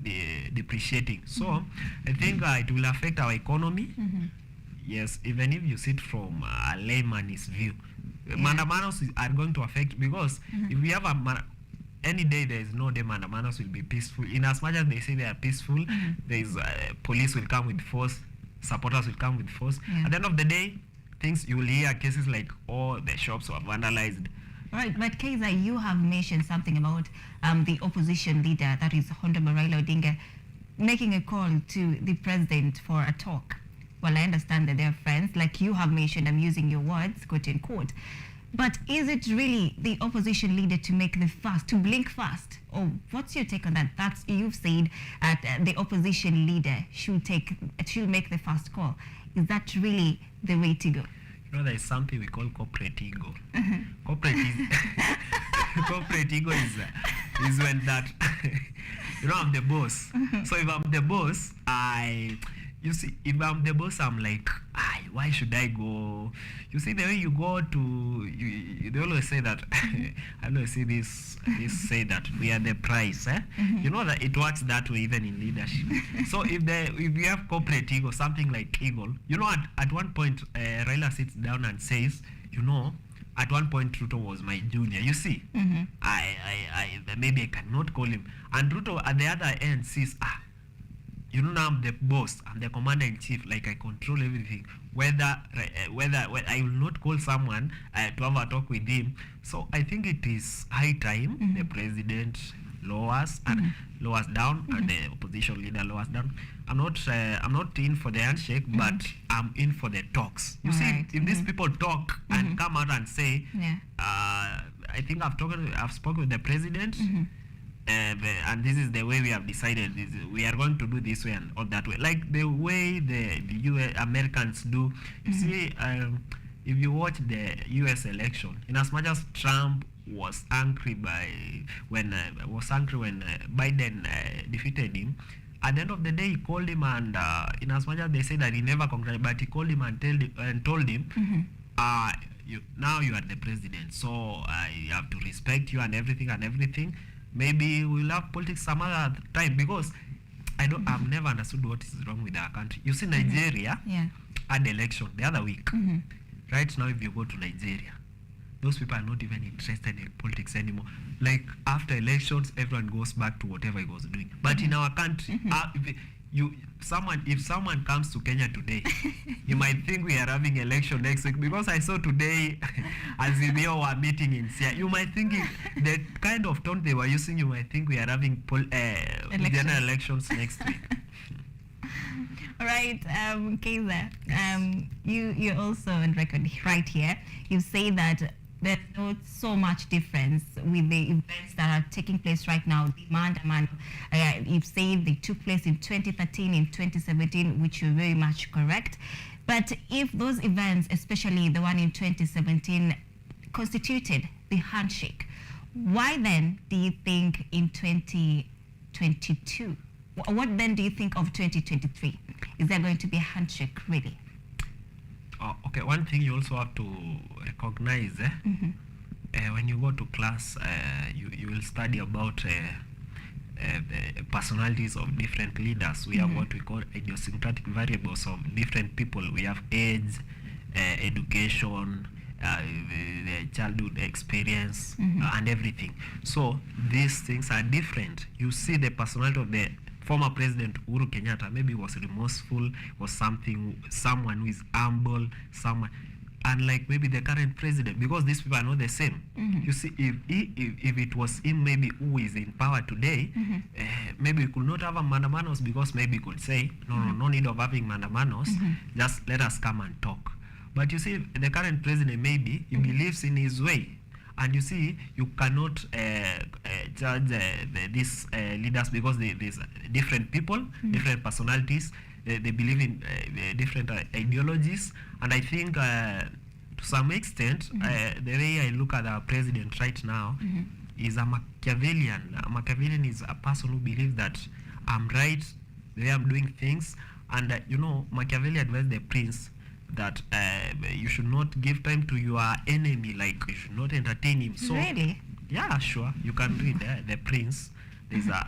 depreciating. So I think it will affect our economy. Yes, even if you see it from a layman's view. Mandamanos are going to affect, because if we have any day there is no day mandamanos will be peaceful. In as much as they say they are peaceful, there is police will come with force, supporters will come with force. At the end of the day, you will hear cases like, oh, the shops were vandalized. Right, but Kaiser, you have mentioned something about the opposition leader, that is Honorable Raila Odinga, making a call to the president for a talk. Well, I understand that they're friends, like you have mentioned, I'm using your words, quote unquote. But is it really the opposition leader to blink fast? Or what's your take on that? You've said the opposition leader should make the first call. Is that really the way to go? You know, there is something we call corporate ego. Corporate ego is when that, you know, I'm the boss. So if I'm the boss, you see, if I'm the boss, I'm like, why should I go? You see, the way you go to, they always say that, I always see this say that we are the price. You know that it works that way even in leadership. So if you have corporate ego, something like Eagle, you know, at one point, Raila sits down and says, you know, at one point Ruto was my junior. You see, maybe I cannot call him. And Ruto at the other end says, you know, I'm the boss, I'm the commander in chief, like I control everything. Whether I will not call someone to have a talk with him. So I think it is high time the president lowers down and the opposition leader lowers down. I'm not in for the handshake, but I'm in for the talks. You see, if these people talk and come out and say, I think I've spoken with the president, and this is the way we have decided. We are going to do this way and all that way, like the way the US Americans do. You see, if you watch the US election, in as much as Trump was angry when Biden defeated him, at the end of the day he called him, and in as much as they say that he never congratulated, but he called him and told him, now you are the president, so I have to respect you and everything. Maybe we'll have politics some other time, because I've never understood what is wrong with our country. You see, Nigeria had election the other week. Right now, if you go to Nigeria, those people are not even interested in politics anymore. Like after elections, everyone goes back to whatever he was doing. But in our country, if someone comes to Kenya today, you might think we are having election next week, because I saw today Azimio were meeting in Sia. You might think the kind of tone they were using, you might think we are having general elections next week. All right, Kaiser, you also on record right here. You say that there's not so much difference with the events that are taking place right now. Demand, you've said they took place in 2013, in 2017, which you're very much correct. But if those events, especially the one in 2017, constituted the handshake, why then do you think in 2022? What then do you think of 2023? Is there going to be a handshake, really? Okay, one thing you also have to recognize, when you go to class, you will study about the personalities of different leaders. We have what we call idiosyncratic variables of different people. We have age, education, the childhood experience, and everything. So these things are different. You see the personality of the former President Uhuru Kenyatta, maybe was remorseful, was someone who is humble, unlike maybe the current president, because these people are not the same. You see, if it was him maybe who is in power today, maybe we could not have a mandamanos, because maybe we could say, no need of having mandamanos, just let us come and talk. But you see, the current president, maybe he believes in his way. And you see, you cannot judge these leaders, because there's different people, different personalities. They believe in different ideologies. And I think to some extent, the way I look at our president right now is a Machiavellian. A Machiavellian is a person who believes that I'm right, the way I'm doing things. And Machiavelli advised the prince that you should not give time to your enemy, like you should not entertain him. So really? Yeah, sure. You can read the prince. There's a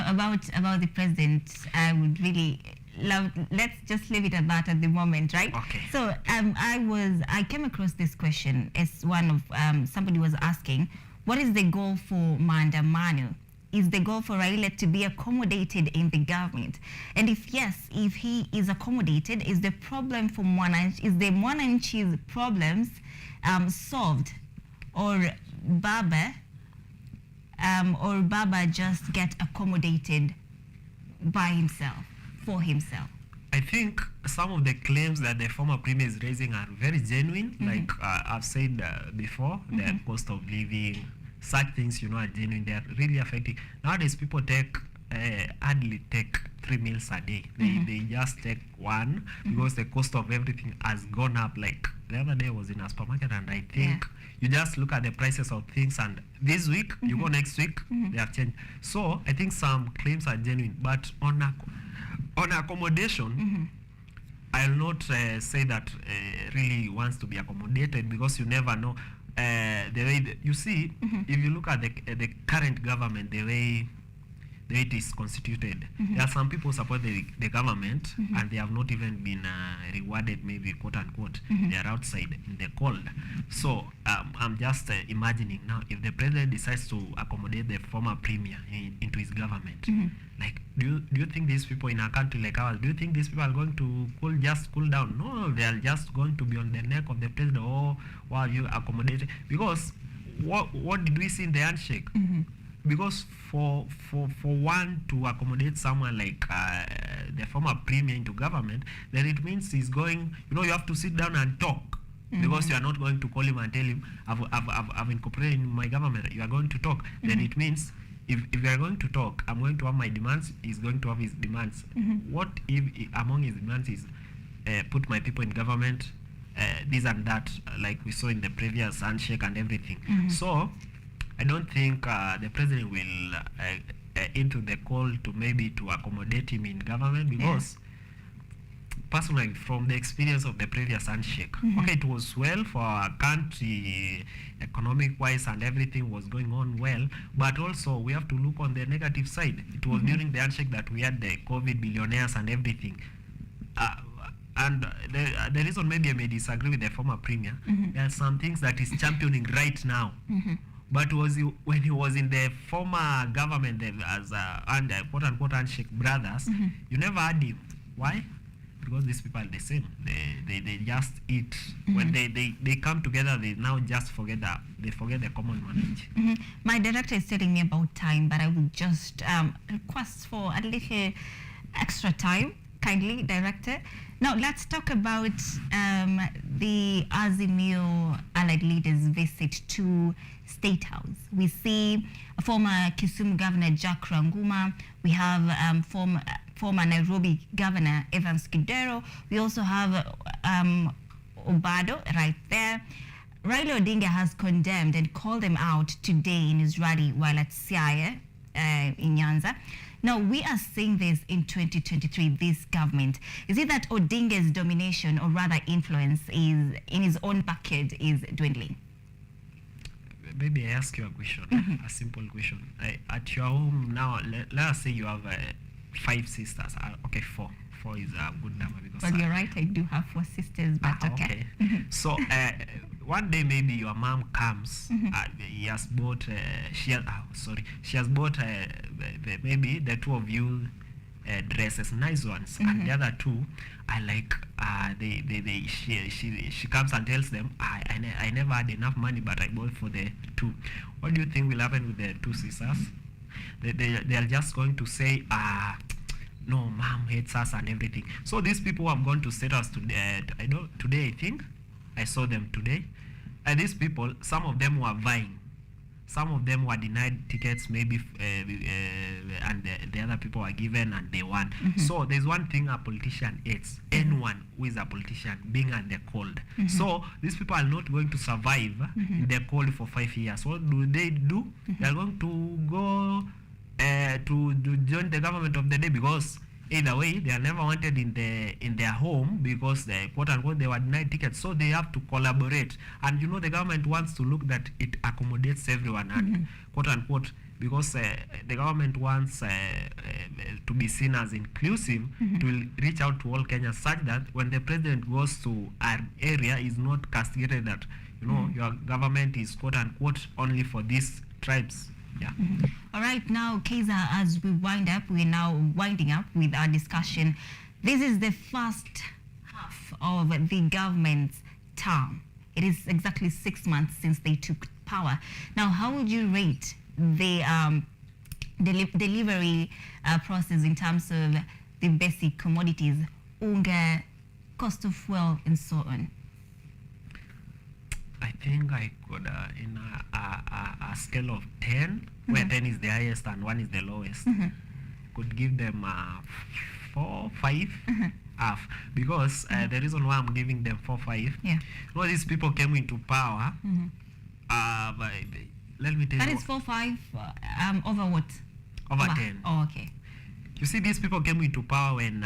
about the president. I would really love. Let's just leave it at that at the moment, right? Okay. So I came across this question as one of somebody was asking, what is the goal for Maandamano? Is the goal for Raila to be accommodated in the government? And if yes, if he is accommodated, is the problem for Mwananchi's problems solved, or Baba just get accommodated by himself, for himself? I think some of the claims that the former premier is raising are very genuine. Like I've said before, the cost of living, such things, are genuine. They are really affecting. Nowadays, people hardly take 3 meals a day. They just take one, because the cost of everything has gone up. Like the other day I was in a supermarket, and I think you just look at the prices of things, and this week, you go next week, they have changed. So I think some claims are genuine. But on accommodation, I'll not say that really wants to be accommodated, because you never know. The way you see, if you look at the current government, the way the way it is constituted. There are some people who support the government and they have not even been rewarded, maybe quote unquote. They are outside in the cold. So I'm just imagining now, if the president decides to accommodate the former premier into his government, like do you think these people in a country like ours, do you think these people are going to cool down? No, they are just going to be on the neck of the president. Oh, wow, you accommodated. Because what did we see in the handshake? Because for one to accommodate someone like the former premier into government, then it means he's going, you have to sit down and talk. Because you are not going to call him and tell him, I've incorporated in my government. You are going to talk. Then it means if you are going to talk, I'm going to have my demands, he's going to have his demands. What if among his demands is put my people in government, this and that, like we saw in the previous handshake and everything. So I don't think the president will into the call to accommodate him in government, because personally, from the experience of the previous handshake, okay, it was well for our country, economic wise, and everything was going on well, but also we have to look on the negative side. It was during the handshake that we had the COVID billionaires and everything. And the reason maybe I may disagree with the former premier, there are some things that he's championing right now. But when he was in the former government as under quote unquote handshake brothers, you never had him. Why? Because these people are the same. They just eat. When they come together, they now just forget the common knowledge. My director is telling me about time, but I will just request for a little extra time, kindly, director. Now let's talk about the Azimio allied leaders' visit to State House. We see former Kisumu Governor Jack Ranguma. We have former Nairobi Governor Evans Kidero. We also have Obado right there. Raila Odinga has condemned and called them out today in his rally while at Siaya in Nyanza. Now, we are seeing this in 2023, this government. Is it that Odinga's domination, or rather influence, is in his own backyard is dwindling? Maybe I ask you a question, a simple question. At your home now, let us say you have 5 sisters. Okay, 4. 4 is a good number. Because well, you're right, I do have 4 sisters, but okay. So, one day maybe your mom comes, he has bought, she has bought maybe the 2 of you dresses, nice ones, and the other 2 are like, she comes and tells them, I never had enough money, but I bought for the 2. What do you think will happen with the 2 sisters? They are just going to say, no, mom hates us and everything. So these people who have gone to State House today, I think, I saw them today. And these people, some of them were vying. Some of them were denied tickets, maybe, and the other people were given and they won. So there's one thing a politician hates. Anyone who is a politician being at the cold. So these people are not going to survive in the cold for 5 years. What do? They are going to go to join the government of the day, because either way they are never wanted in their home, because they quote unquote they were denied tickets. So they have to collaborate, and the government wants to look that it accommodates everyone, and quote unquote, because the government wants to be seen as inclusive, to reach out to all Kenyans, such that when the president goes to an area, is not castigated that your government is quote unquote only for these tribes. Yeah. All right, now, Kaiser, as we wind up, we're now winding up with our discussion. This is the first half of the government's term. It is exactly 6 months since they took power. Now, how would you rate the delivery process in terms of the basic commodities, unga, cost of fuel, and so on? I think I could, in a scale of 10, where 10 is the highest and 1 is the lowest, could give them 4, 5, half. Because the reason why I'm giving them 4, 5, these people came into power. Let me tell you. That is 4, 5 over what? Over 10. Oh, okay. You see, these people came into power when,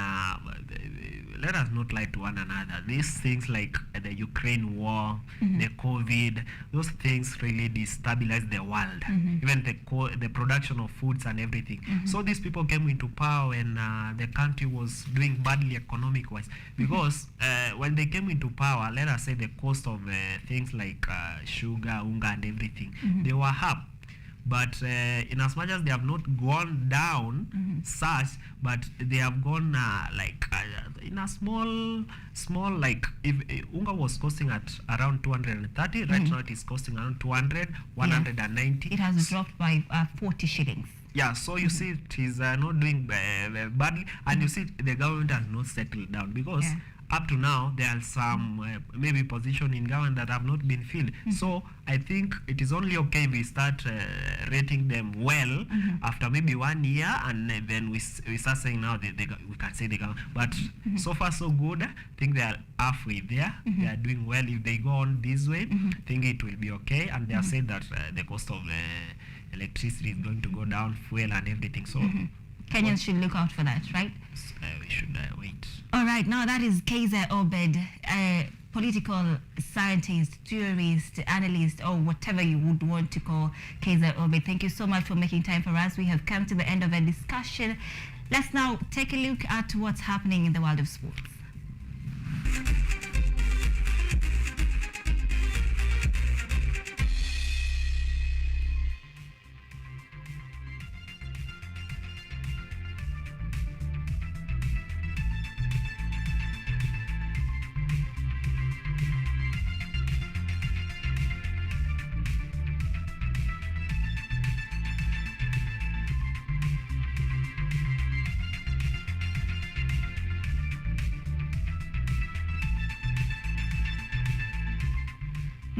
let us not lie to one another. These things like the Ukraine war, the COVID, those things really destabilized the world, even the production of foods and everything. So these people came into power when the country was doing badly economic-wise, because when they came into power, let us say the cost of things like sugar, unga and everything, they were up. But in as much as they have not gone down such, but they have gone in a small like, if unga was costing at around 230, right now it is costing around 200, 190. It has dropped by 40 shillings. Yeah, so you see it is not doing badly, and you see the government has not settled down, because up to now there are some maybe position in government that have not been filled. So I think it is only okay if we start rating them well after maybe 1 year, and then we start saying now we can say the government. But so far so good. I think they are halfway there. They are doing well. If they go on this way, I think it will be okay. And they have said that the cost of electricity is going to go down, fuel and everything. So Kenyans should look out for that, right? We should wait. All right, now that is Kaiser Obed, political scientist, theorist, analyst, or whatever you would want to call Kaiser Obed. Thank you so much for making time for us. We have come to the end of our discussion. Let's now take a look at what's happening in the world of sports.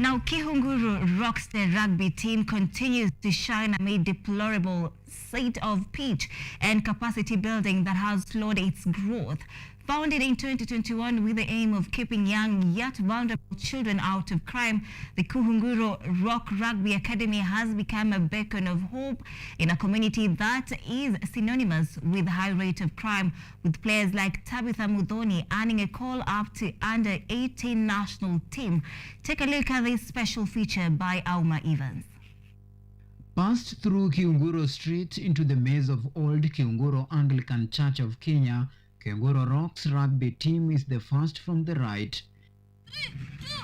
Now, Kihunguru Rockster rugby team continues to shine amid deplorable state of pitch and capacity building that has slowed its growth. Founded in 2021 with the aim of keeping young yet vulnerable children out of crime, the Kihunguru Rock Rugby Academy has become a beacon of hope in a community that is synonymous with high rate of crime, with players like Tabitha Mudhoni earning a call up to under 18 national team. Take a look at this special feature by Auma Evans. Passed through Kiunguro Street into the maze of Old Kiunguro Anglican Church of Kenya, Kiunguro Rock's rugby team is the first from the right. 3, 2,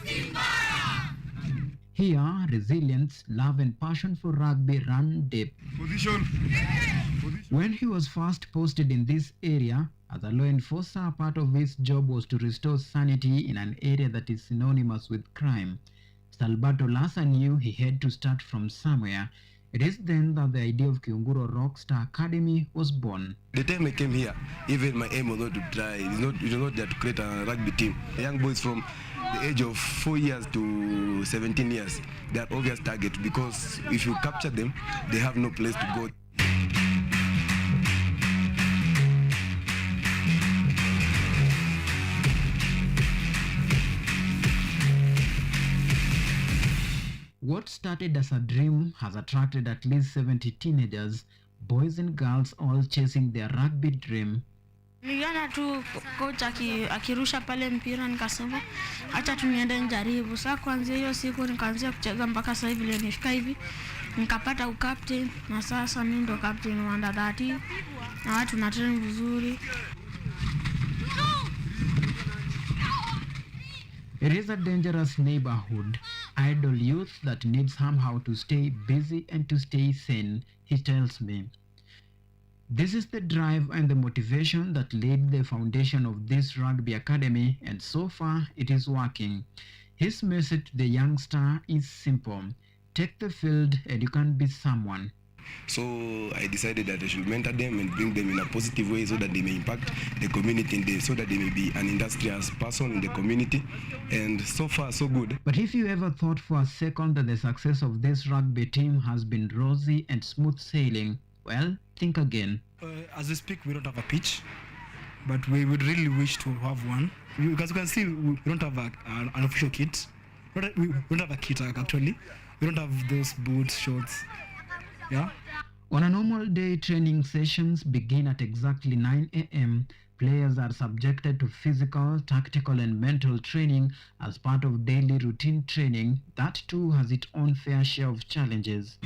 1, Here, resilience, love and passion for rugby run deep. Position. When he was first posted in this area, as a law enforcer, part of his job was to restore sanity in an area that is synonymous with crime. Salbato Lassa knew he had to start from somewhere. It is then that the idea of Kiunguro Rockstar Academy was born. The time I came here, even my aim was not to try, it was not there to create a rugby team. Young boys from the age of 4 years to 17 years, they are obvious target, because if you capture them, they have no place to go. What started as a dream has attracted at least 70 teenagers, boys and girls, all chasing their rugby dream. Niliona tu coach akirusha pale mpira, nikasema acha tu niende njaribu. Sasa kuanzia hiyo siku nikaanza kucheza mpaka sasa hivi leo nifika hivi. Nikapata ukapteni na sasa mimi ndo captain wa under 30 na watu na train vizuri. It is a dangerous neighborhood, idle youth that needs somehow to stay busy and to stay sane, he tells me. This is the drive and the motivation that laid the foundation of this rugby academy, and so far it is working. His message to the youngster is simple: take the field and you can be someone. So I decided that I should mentor them and bring them in a positive way so that they may impact the community and so that they may be an industrious person in the community. And so far, so good. But if you ever thought for a second that the success of this rugby team has been rosy and smooth sailing, well, think again. As we speak, we don't have a pitch, but we would really wish to have one. Because you can see, we don't have an official kit. We don't have a kit, actually. We don't have those boots, shorts. Yeah. On a normal day, training sessions begin at exactly 9 a.m. Players are subjected to physical, tactical, and mental training as part of daily routine training. That too has its own fair share of challenges.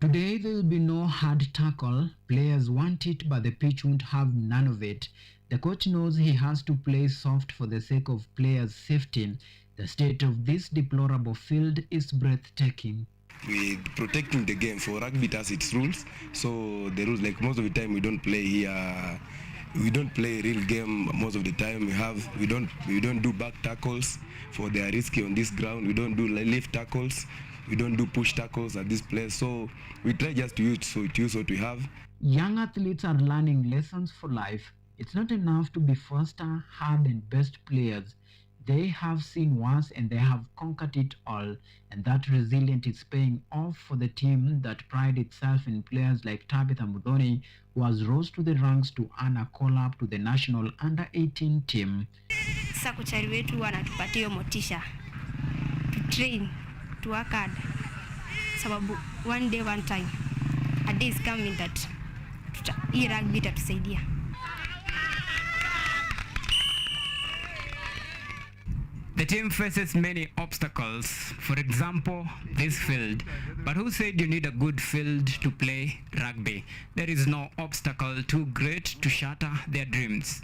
Today there will be no hard tackle. Players want it, but the pitch won't have none of it. The coach knows he has to play soft for the sake of players' safety. The state of this deplorable field is breathtaking. We're protecting the game. For rugby, it has its rules. So the rules, like most of the time, we don't play here. We don't play real game most of the time. We don't do back tackles, for they are risky on this ground. We don't do lift tackles. We don't do push tackles at this place. So we try just to use what we have. Young athletes are learning lessons for life. It's not enough to be faster, hard, and best players. They have seen worse and they have conquered it all. And that resilience is paying off for the team that pride itself in players like Tabitha Muthoni, who has rose to the ranks to earn a call-up to the national under-18 team. Sakuchari wetu wanatupatia motisha to train, to work hard. Sababu one day, one time, a day is coming that hii rugby itatusaidia. The team faces many obstacles, for example, this field. But who said you need a good field to play rugby? There is no obstacle too great to shatter their dreams.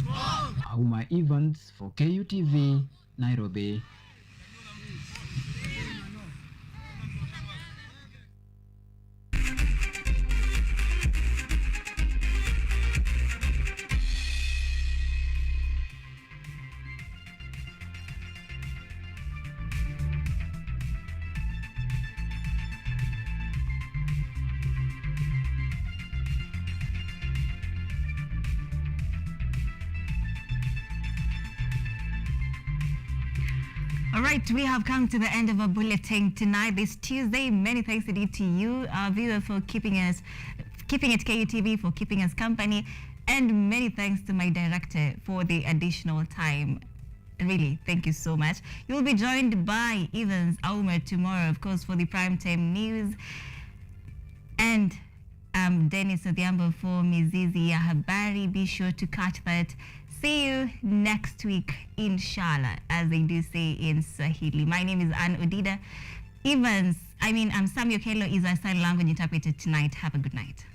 Auma Evans for KUTV, Nairobi. All right, we have come to the end of our bulletin tonight, this Tuesday. Many thanks indeed to you, our viewer, for keeping it KUTV, for keeping us company, and many thanks to my director for the additional time. Really, thank you so much. You'll be joined by Evans Auma tomorrow, of course, for the Primetime News, and Dennis Odhiambo for Mizizi ya Habari. Be sure to catch that. See you next week, inshallah, as they do say in Swahili. My name is ODIDA. SAMMY OKELLO is our sign language interpreter tonight. Have a good night.